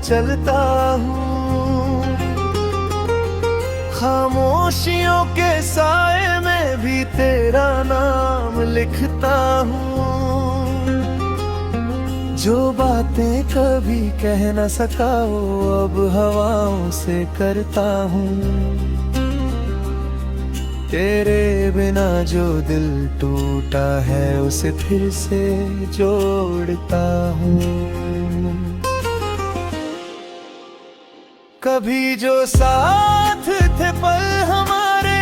चलता हूँ। खामोशियों के साए में भी तेरा नाम लिखता हूँ। जो बातें कभी कह न सका वो अब हवाओं से करता हूँ। तेरे बिना जो दिल टूटा है उसे फिर से जोड़ता हूँ। कभी जो साथ थे पल हमारे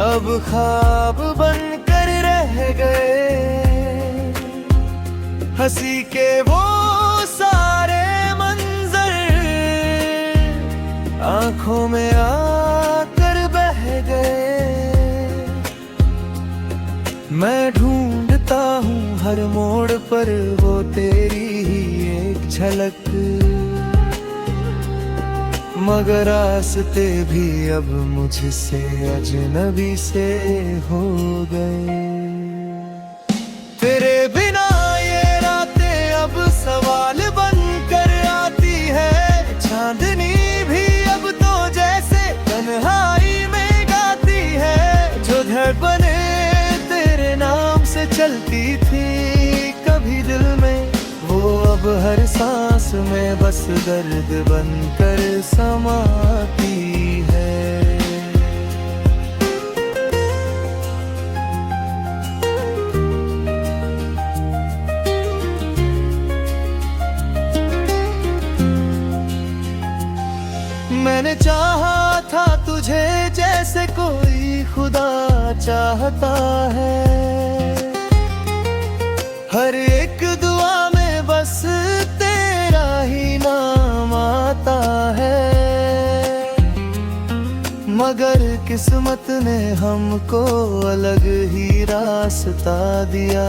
अब ख्वाब बनकर रह गए। हंसी के वो सारे मंजर आंखों में आकर बह गए। मैं ढूंढता हूँ हर मोड़ पर वो तेरी ही एक झलक, मगर रास्ते भी अब मुझसे अजनबी से हो गए। तेरे बिना ये रातें अब सवाल बनकर आती है। चांदनी भी अब तो जैसे तन्हाई में गाती है। जो धड़कने तेरे नाम से चलती थी कभी दिल में, वो अब हर सांस में बस दर्द बनकर समाती है। मैंने चाहा था तुझे जैसे कोई खुदा चाहता है। हर एक दुआ में बस तेरा ही नाम आता है। मगर किस्मत ने हमको अलग ही रास्ता दिया।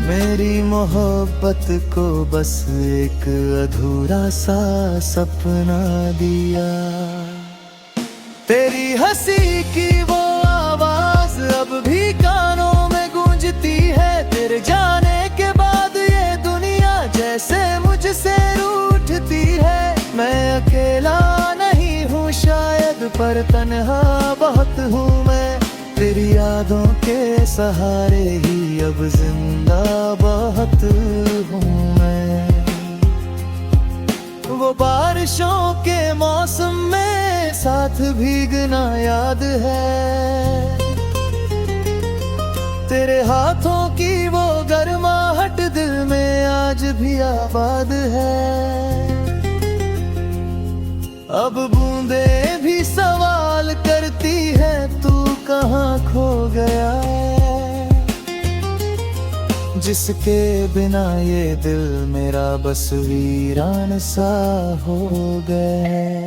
मेरी मोहब्बत को बस एक अधूरा सा सपना दिया। तेरी हंसी की वो आवाज अब भी कानों में गूंजती है। तेरे जाने के बाद ये दुनिया जैसे मुझसे रूठती है। मैं अकेला नहीं हूँ शायद, पर तन्हा बहुत हूँ मैं। तेरी यादों के सहारे ही अब जिंदा बहुत हूँ मैं। वो बारिशों के मौसम में साथ भीगना याद है। तेरे हाथों की वो गर्माहट दिल में आज भी आबाद है। अब बूंदे भी सवाल करती है तू कहाँ खो गया। जिसके बिना ये दिल मेरा बस वीरान सा हो गया।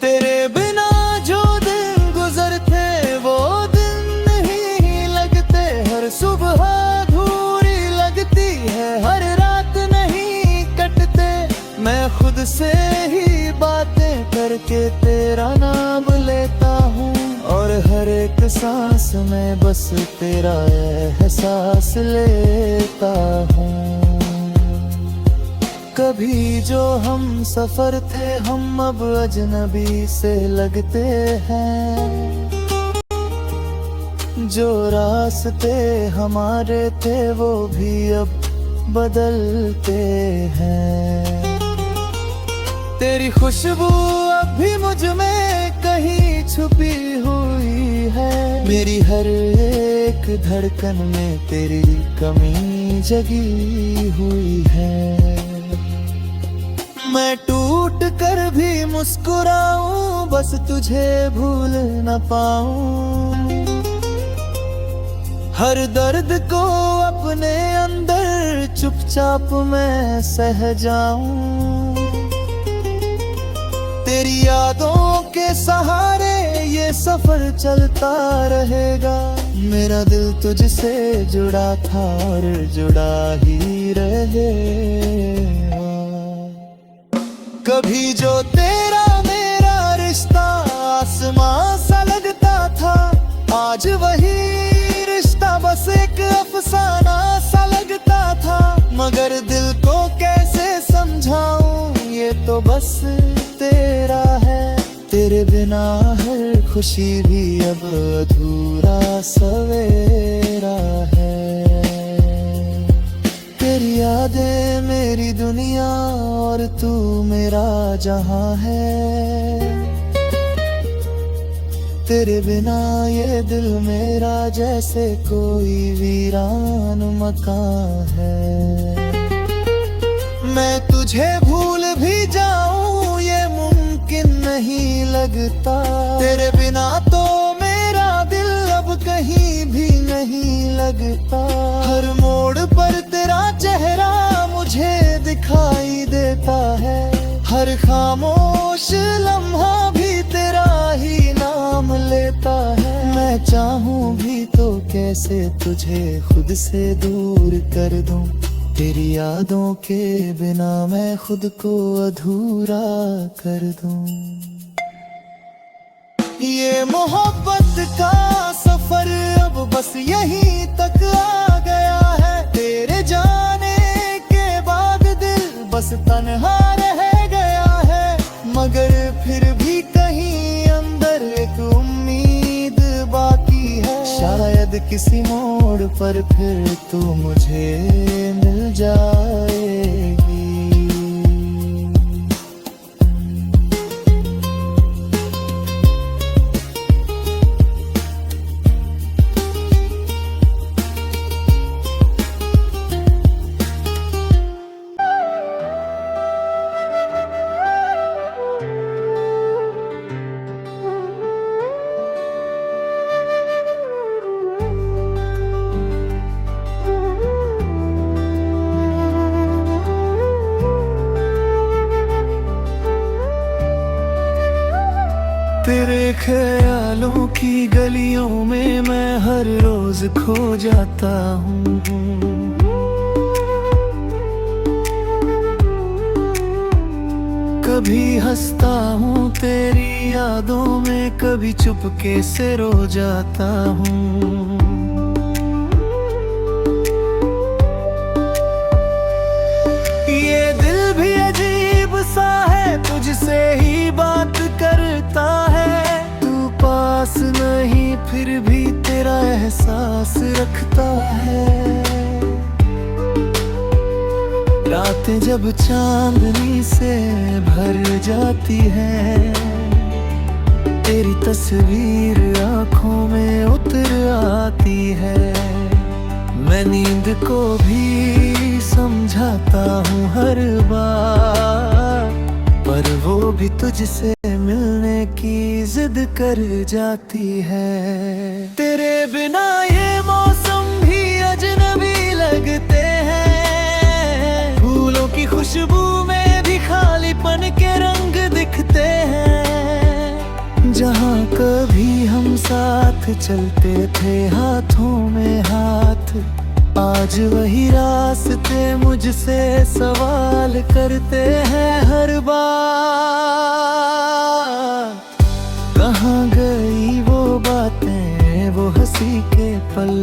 तेरे बिना जो दिन गुजरते वो दिन नहीं लगते। हर सुबह अधूरी लगती है, हर रात नहीं कटते। मैं खुद से ही बातें करके तेरा नाम लेता हूँ। और हर एक सांस में बस तेरा एहसास लेता हूँ। कभी जो हम सफर थे हम अब अजनबी से लगते हैं। जो रास्ते हमारे थे वो भी अब बदलते हैं। तेरी खुशबू अब भी मुझ में कहीं छुपी हुई है। मेरी हर एक धड़कन में तेरी कमी जगी हुई है। मैं टूट कर भी मुस्कुराऊं बस तुझे भूल न पाऊं। हर दर्द को अपने अंदर चुपचाप मैं सह जाऊं। तेरी यादों के सहारे ये सफर चलता रहेगा। मेरा दिल तुझसे जुड़ा था और जुड़ा ही रहेगा। कभी जो तेरा मेरा रिश्ता आसमां सा लगता था, आज वही रिश्ता बस एक अफसाना सा लगता था। मगर दिल को कैसे समझाऊं, ये तो बस तेरा है। तेरे बिना हर खुशी भी अब अधूरा सवेरा है। तेरी यादें मेरी दुनिया और तू मेरा जहां है। तेरे बिना ये दिल मेरा जैसे कोई वीरान मकान है। मैं तुझे भूल भी जाऊं ये मुमकिन नहीं लगता। तेरे बिना तो मेरा दिल अब कहीं भी नहीं लगता। हर मोड़ पर तेरा चेहरा मुझे दिखाई देता है। हर खामोश लम्हा भी तेरा ही नाम लेता है। मैं चाहूं भी तो कैसे तुझे खुद से दूर कर दूं। तेरी यादों के बिना मैं खुद को अधूरा कर दूं। ये मोहब्बत का सफर अब बस यहीं तक आ गया है। तेरे जाने के बाद दिल बस तन्हा रह गया है। मगर फिर भी कहीं अंदर एक उम्मीद बाकी है। शायद किसी मोड़ पर फिर तू मुझे मिल जाएगी। तेरे ख्यालों की गलियों में मैं हर रोज खो जाता हूँ। कभी हंसता हूँ तेरी यादों में, कभी चुपके से रो जाता हूँ। ये दिल भी अजीब सा है, तुझसे ही बात करता है। तू पास नहीं फिर भी तेरा एहसास रखता है। रातें जब चांदनी से भर जाती है, तेरी तस्वीर आंखों में उतर आती है। मैं नींद को भी समझाता हूँ हर बार, पर वो भी तुझसे मिलने की जिद कर जाती है। तेरे बिना ये मौसम भी अजनबी लगते हैं। फूलों की खुशबू में भी खालीपन के रंग दिखते हैं। जहाँ कभी हम साथ चलते थे हाथों में हाथ, आज वही रास्ते मुझसे सवाल करते हैं हर बार। कहाँ गई वो बातें, वो हंसी के पल,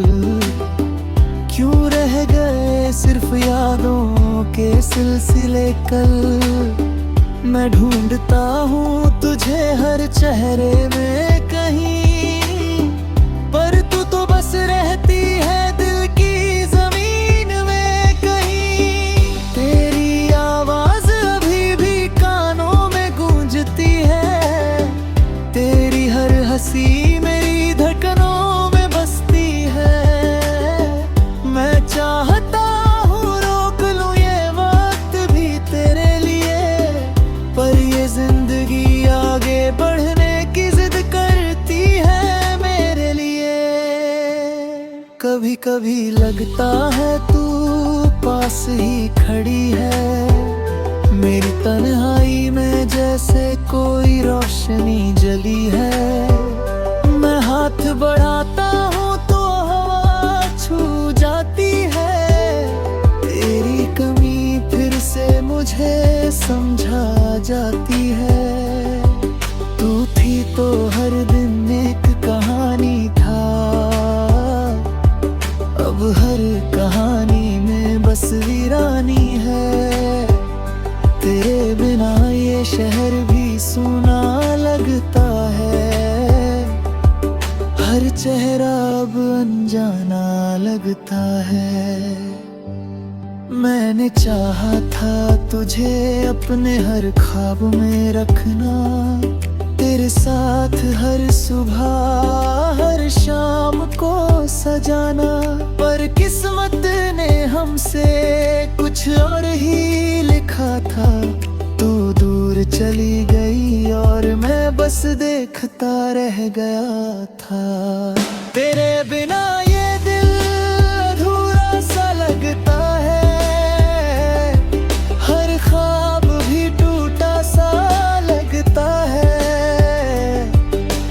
क्यों रह गए सिर्फ यादों के सिलसिले कल। मैं ढूंढता हूँ तुझे हर चेहरे में कहीं, पर तू तो बस रहती है दिल की जमीन में कहीं। तेरी आवाज अभी भी कानों में गूंजती है। तेरी हर हंसी मेरी धड़कनों में बसती है। मैं चाहता हूँ रोक लूँ ये वक्त भी तेरे लिए, पर ये जिंदगी आगे बढ़ने की जिद करती है मेरे लिए। कभी कभी लगता है तू पास ही खड़ी है, मेरी तन्हाई में जैसे कोई रोशनी जली है। मैं हाथ बढ़ाता हूँ तो हवा छू जाती है। तेरी कमी फिर से मुझे समझा जाती है। तू थी तो हर दिन एक कहानी था, अब हर कहानी में बस वीरानी है। तेरे बिना ये शहर भी सूना लगता है, हर चेहरा अब अनजाना लगता है। मैंने चाहा था तुझे अपने हर ख्वाब में रखना, तेरे साथ हर सुबह हर शाम को सजाना, पर किस्मत ने हमसे कुछ और ही लिखा था। तू दूर चली गई और मैं बस देखता रह गया था। तेरे बिना ये दिल अधूरा सा लगता है, हर ख्वाब भी टूटा सा लगता है।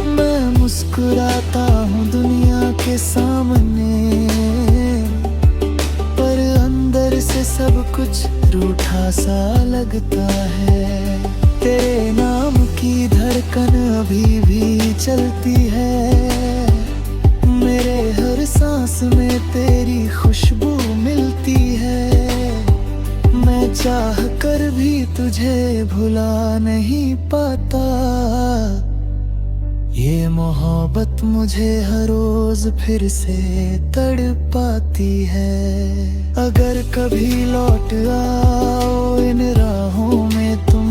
मैं मुस्कुराता हूँ दुनिया के सामने, पर अंदर से सब कुछ रूठा सा लगता है। तेरे नाम की धड़कन अभी भी चलती है, मेरे हर सांस में तेरी खुशबू मिलती है। मैं चाह कर भी तुझे भुला नहीं पाता, ये मोहब्बत मुझे हर रोज फिर से तड़पाती है। अगर कभी लौट आओ इन राहों में तुम,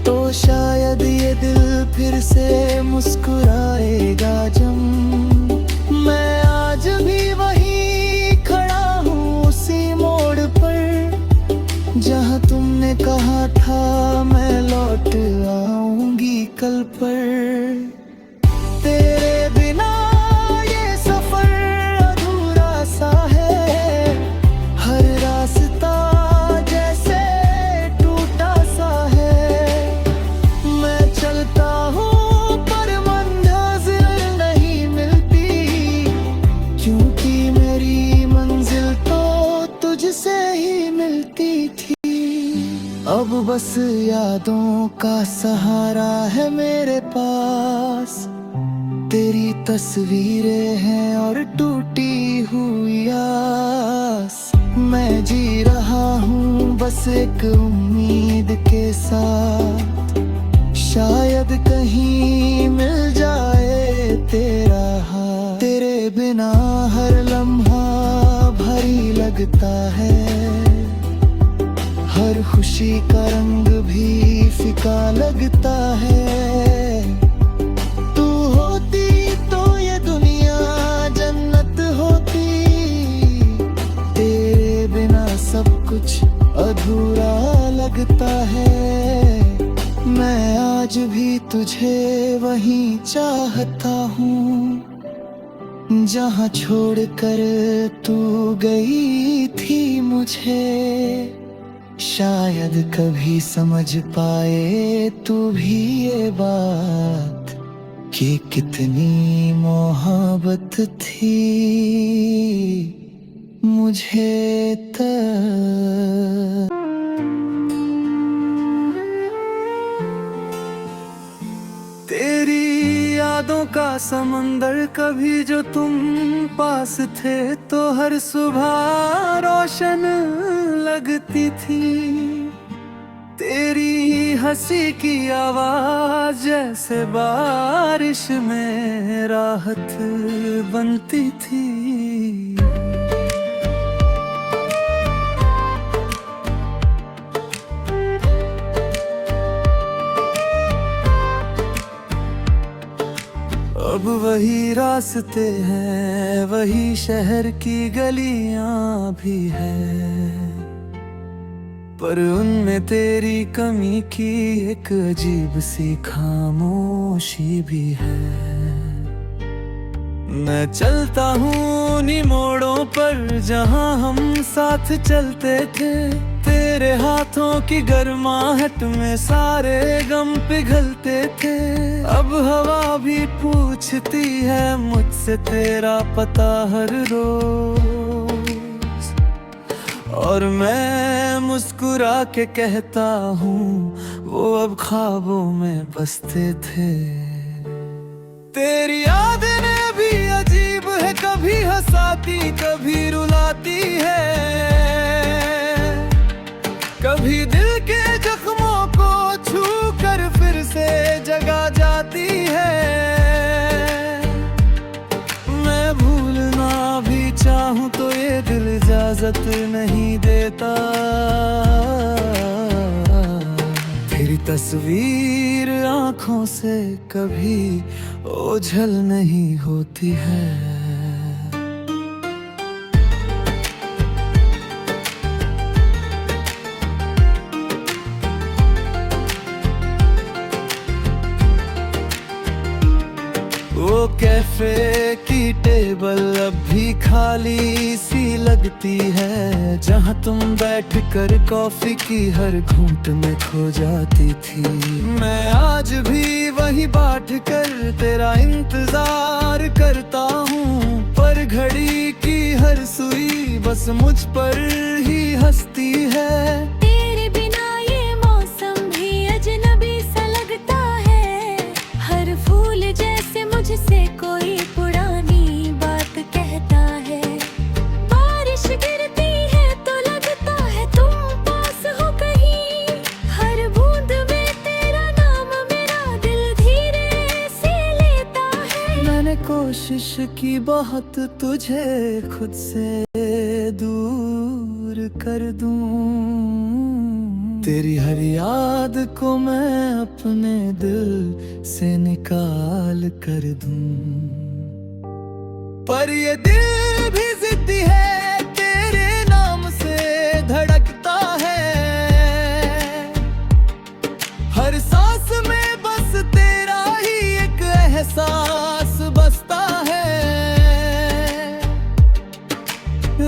तो शायद ये दिल फिर से मुस्कुराएगा जम। मैं आज भी वहीं खड़ा हूँ उसी मोड़ पर, जहाँ तुमने कहा था मैं लौट आऊंगी कल पर। तेरे बिना ये सफर अधूरा सा है, हर रास्ता जैसे टूटा सा है। मैं चलता हूँ पर मंजिल नहीं मिलती, क्योंकि मेरी मंजिल तो तुझसे ही मिलती थी। अब बस यादों का सहारा है मेरे पास, तेरी तस्वीरें हैं और टूटी हुई आस। मैं जी रहा हूँ बस एक उम्मीद के साथ, शायद कहीं मिल जाए तेरा हाथ। तेरे बिना हर लम्हा भारी लगता है, हर खुशी का रंग भी फीका लगता है। तू होती तो ये दुनिया जन्नत होती, तेरे बिना सब कुछ अधूरा लगता है। मैं आज भी तुझे वहीं चाहता हूँ, जहाँ छोड़कर तू गई थी मुझे। शायद कभी समझ पाए तू भी ये बात, कि कितनी मोहब्बत थी मुझे तक। तेरी यादों का समंदर, कभी जो तुम पास थे तो हर सुबह रोशन लगती थी। तेरी हंसी की आवाज जैसे बारिश में राहत बनती थी। अब वही रास्ते हैं, वही शहर की गलियां भी हैं, पर उनमें तेरी कमी की एक अजीब सी खामोशी भी है। मैं चलता हूँ उन्हीं मोड़ों पर जहाँ हम साथ चलते थे, तेरे हाथों की गर्माहट में सारे गम पिघलते थे। अब हवा भी पूछती है मुझसे तेरा पता हर रोज, और मैं मुस्कुरा के कहता हूँ वो अब ख्वाबों में बसते थे। तेरी यादें भी अजीब है, कभी हंसाती कभी रुलाती है। दिल इजाजत नहीं देता। तेरी तस्वीर आंखों से कभी ओझल नहीं होती है। वो कैफे की टेबल अब भी खाली सी लगती है, जहाँ तुम बैठ कर कॉफी की हर घूंट में खो जाती थी। मैं आज भी वही बाट कर तेरा इंतजार करता हूँ, पर घड़ी की हर सुई बस मुझ पर ही हंसती है। तेरे बिना ये मौसम भी अजनबी सा लगता है, हर फूल जैसे मुझसे कोई पुरानी बात कहता है। बारिश गिरती है तो लगता है तुम पास हो कहीं, हर बूंद में तेरा नाम मेरा दिल धीरे से लेता है। मैंने कोशिश की बहुत तुझे खुद से दूर कर दूं, तेरी हर याद को मैं अपने दिल से निकाल कर दूं। पर ये दिल भी जिद्दी है, तेरे नाम से धड़कता है। हर सांस में बस तेरा ही एक एहसास बसता है।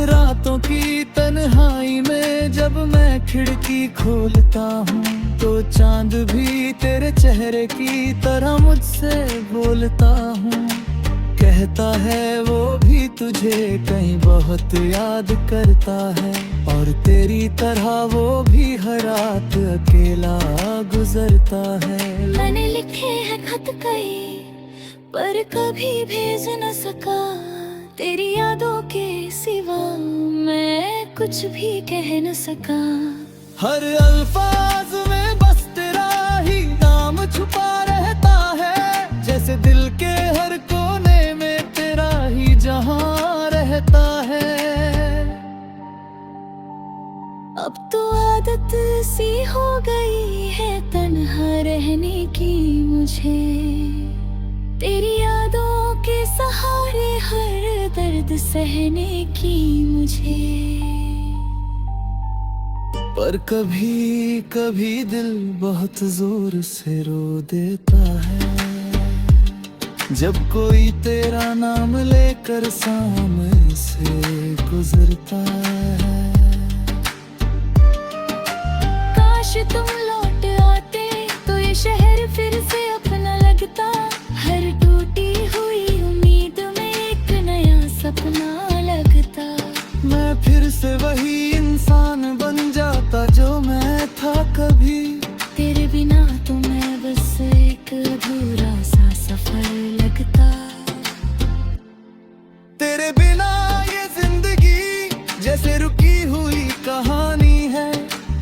रातों की तन्हाई में जब मैं खिड़की खोलता हूँ, तो चांद भी तेरे चेहरे की तरह मुझसे बोलता हूँ। कहता है वो भी तुझे कहीं बहुत याद करता है, और तेरी तरह वो भी हर रात अकेला गुजरता है। मैंने लिखे हैं खत कई पर कभी भेज न सका, तेरी यादों के सिवा मैं कुछ भी कह न सका। हर अल्फाज में बस तेरा ही नाम छुपा रहता है, जैसे दिल के हर कोने में तेरा ही जहां रहता है। अब तो आदत सी हो गई है तन्हा रहने की मुझे, तेरी यादों के सहारे हर दर्द सहने की मुझे। पर कभी कभी दिल बहुत जोर से रो देता है, जब कोई तेरा नाम लेकर सामने से गुजरता है। काश तुम लौट आते तो ये शहर फिर से अपना लगता, हर टूटी हुई उम्मीद में एक नया सपना लगता। मैं फिर से वही इंसान बन जाता जो मैं था कभी, तेरे बिना तो मैं बस एक अधूरा सा सफर लगता। तेरे बिना ये जिंदगी जैसे रुकी हुई कहानी है,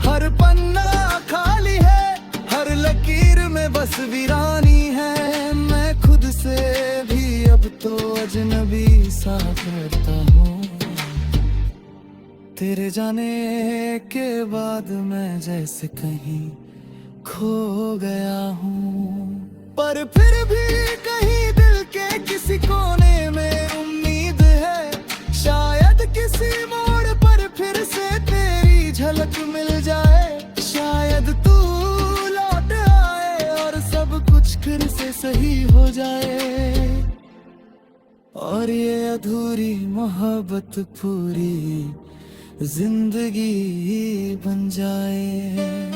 हर पन्ना खाली है, हर लकीर में बस वीरानी है। मैं खुद से भी अब तो अजनबी सा करता हूँ, तेरे जाने के बाद मैं जैसे कहीं खो गया हूँ। पर फिर भी कहीं दिल के किसी कोने में उम्मीद है, शायद किसी मोड़ पर फिर से तेरी झलक मिल जाए। शायद तू लौट आए और सब कुछ फिर से सही हो जाए, और ये अधूरी मोहब्बत पूरी जिंदगी बन जाए।